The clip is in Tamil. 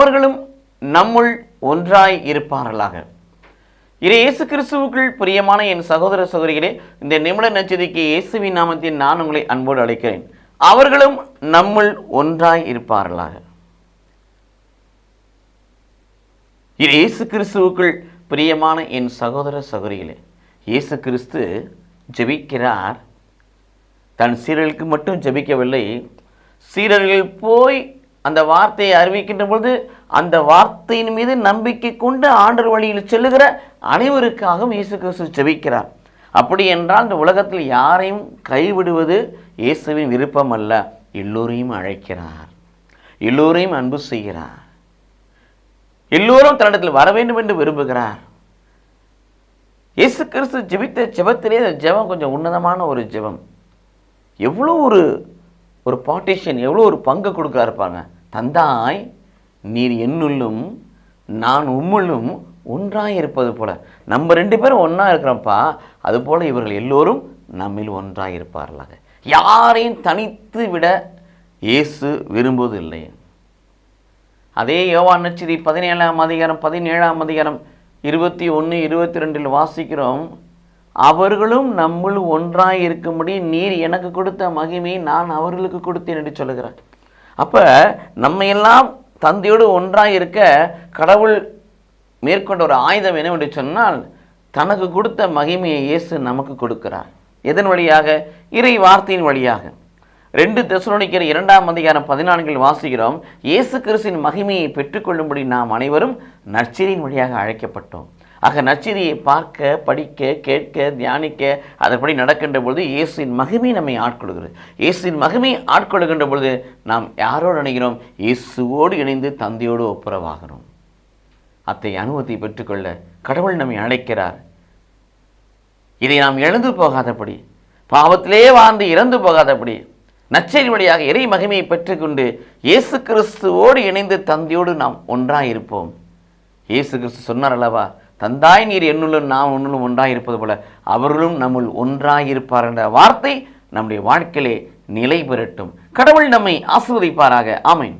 அவர்களும் நம்முள் ஒன்றாய் இருப்பார்களாக. இயேசு கிறிஸ்துவுக்குள் பிரியமான என் சகோதர சகோதரிகளே, இந்த நிமிட நற்செய்திக்கு இயேசுவின் நாமத்தில் நான் உங்களை அன்போடு அழைக்கிறேன். அவர்களும் நம்முள் ஒன்றாய் இருப்பார்களாக. இயேசு கிறிஸ்துவுக்குள் பிரியமான என் சகோதர சகோதரிகளே, இயேசு கிறிஸ்து ஜெபிக்கிறார். தன் சீடர்களுக்கு மட்டும் ஜெபிக்கவில்லை. சீடர்கள் போய் அந்த வார்த்தையை அறிவிக்கின்ற பொழுது அந்த வார்த்தையின் மீது நம்பிக்கை கொண்டு ஆண்டவர் வழியில் செல்லுகிற அனைவருக்காகவும் இயேசு கிறிஸ்து ஜெபிக்கிறார். அப்படி என்றால் இந்த உலகத்தில் யாரையும் கைவிடுவது இயேசுவின் விருப்பம் அல்ல. எல்லோரையும் அழைக்கிறார், எல்லோரையும் அன்பு செய்கிறார், எல்லோரும் தன்னிடத்தில் வர வேண்டும் என்று விரும்புகிறார். இயேசு கிறிஸ்து ஜெபித்த ஜெபத்திலே அந்த ஜெபம் கொஞ்சம் உன்னதமான ஒரு ஜெபம். எவ்வளோ ஒரு பார்ட்டிஷன், எவ்வளோ ஒரு பங்கு கொடுக்குறா இருப்பாங்க. தந்தாய் நீர் என்னுள்ளும் நான் உம்முள்ளும் ஒன்றாக இருப்பது போல. நம்ம 2 பேரும் ஒன்றா இருக்கிறோம்ப்பா, அதுபோல் இவர்கள் எல்லோரும் நம்மில் ஒன்றாக இருப்பார்களாக. யாரையும் தனித்து விட இயேசு விரும்புவதில்லை. அதே யோவான் நற்செய்தி 17ஆம் அதிகாரம் 21, 22 வாசிக்கிறோம். அவர்களும் நம்முள் ஒன்றாய் இருக்கும்படி நீர் எனக்கு கொடுத்த மகிமையை நான் அவர்களுக்கு கொடுத்தேன் என்று சொல்லுகிறார். அப்போ நம்ம எல்லாம் தந்தையோடு ஒன்றாய் இருக்க கடவுள் மேற்கொண்ட ஒரு ஆயுதம் என்னவென்று சொன்னால், தனக்கு கொடுத்த மகிமையை இயேசு நமக்கு கொடுக்கிறார். எதன் வழியாக? இறை வார்த்தையின் வழியாக. 2 தெசலோனிக்கர் 2ஆம் அதிகாரம் 14 வாசிக்கிறோம். இயேசு கிறிஸ்துவின் மகிமையை பெற்றுக்கொள்ளும்படி நாம் அனைவரும் நற்செய்தியின் வழியாக அழைக்கப்பட்டோம். ஆக நற்செய்தியை பார்க்க, படிக்க, கேட்க, தியானிக்க, அதன்படி நடக்கின்ற பொழுது இயேசுவின் மகிமை நம்மை ஆட்கொள்கிறது. இயேசுவின் மகிமை ஆட்கொள்கின்ற பொழுது நாம் யாரோடு இணைகிறோம்? இயேசுவோடு இணைந்து தந்தையோடு ஒப்புரவாகிறோம். அத்தகைய அனுபவத்தை பெற்றுக்கொள்ள கடவுள் நம்மை அழைக்கிறார். இதை நாம் எழுந்து போகாதபடி, பாவத்திலே வாழ்ந்து இறந்து போகாதபடி, நற்செய்தி வழியாக இறை மகிமையை பெற்றுக்கொண்டு இயேசு கிறிஸ்துவோடு இணைந்து தந்தையோடு நாம் ஒன்றாக இருப்போம். இயேசு கிறிஸ்து சொன்னார் அல்லவா, தந்தாய் நீர் என்னுள்ளும் நான் உன்னுள்ளும் ஒன்றாக இருப்பது போல அவர்களும் நம்முள் ஒன்றாக இருப்பார் என்ற வார்த்தை நம்முடைய வாழ்க்கையிலே நிலை பெறட்டும். கடவுள் நம்மை ஆசீர்வதிப்பாராக. ஆமென்.